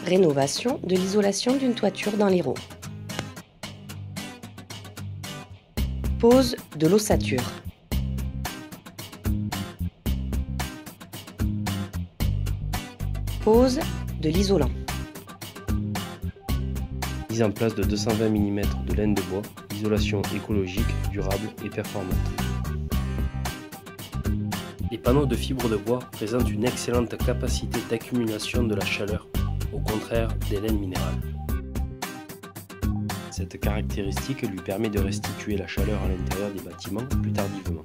Rénovation de l'isolation d'une toiture dans l'Hérault. Pose de l'ossature. Pose de l'isolant. Mise en place de 220 mm de laine de bois, isolation écologique, durable et performante. Les panneaux de fibre de bois présentent une excellente capacité d'accumulation de la chaleur, au contraire des laines minérales. Cette caractéristique lui permet de restituer la chaleur à l'intérieur des bâtiments plus tardivement.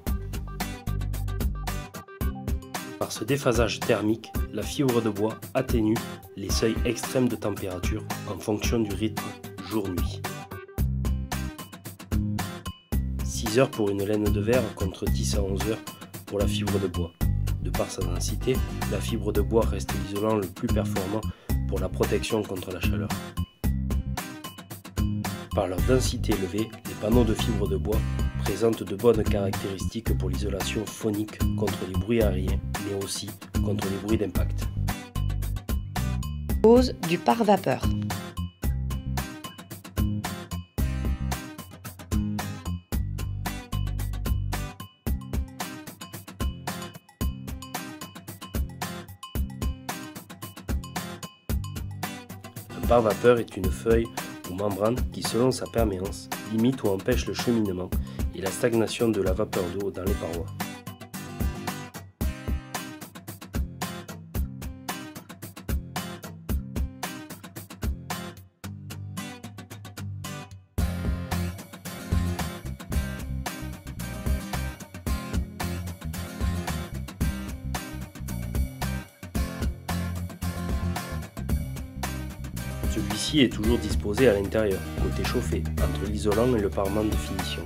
Par ce déphasage thermique, la fibre de bois atténue les seuils extrêmes de température en fonction du rythme jour-nuit. 6 heures pour une laine de verre contre 10 à 11 heures pour la fibre de bois. De par sa densité, la fibre de bois reste l'isolant le plus performant pour la protection contre la chaleur. Par leur densité élevée, les panneaux de fibre de bois présentent de bonnes caractéristiques pour l'isolation phonique contre les bruits aériens, mais aussi contre les bruits d'impact. Pose du pare-vapeur. Un pare-vapeur est une feuille ou membrane qui, selon sa perméance, limite ou empêche le cheminement et la stagnation de la vapeur d'eau dans les parois. Celui-ci est toujours disposé à l'intérieur, côté chauffé, entre l'isolant et le parement de finition.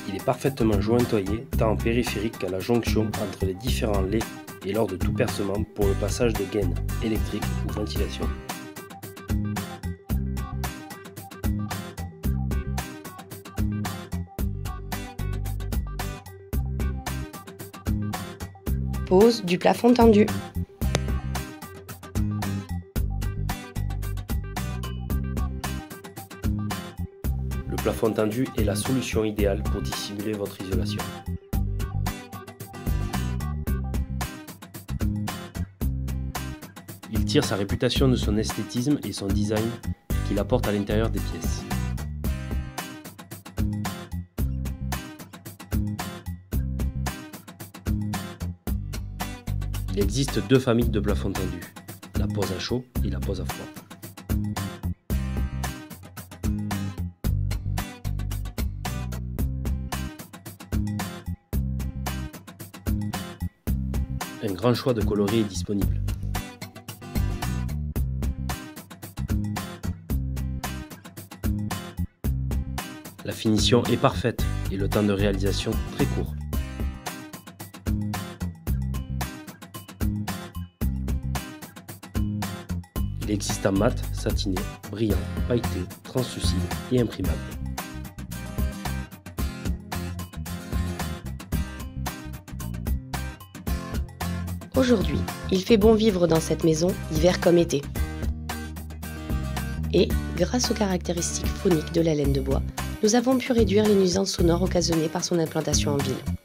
Il est parfaitement jointoyé, tant en périphérique qu'à la jonction entre les différents laits et lors de tout percement pour le passage de gaines électriques ou ventilation. Pose du plafond tendu. Le plafond tendu est la solution idéale pour dissimuler votre isolation. Il tire sa réputation de son esthétisme et son design qu'il apporte à l'intérieur des pièces. Il existe deux familles de plafonds tendus, la pose à chaud et la pose à froid. Un grand choix de coloris est disponible. La finition est parfaite et le temps de réalisation très court. Il existe en mat, satiné, brillant, pailleté, translucide et imprimable. Aujourd'hui, il fait bon vivre dans cette maison, hiver comme été. Et, grâce aux caractéristiques phoniques de la laine de bois, nous avons pu réduire les nuisances sonores occasionnées par son implantation en ville.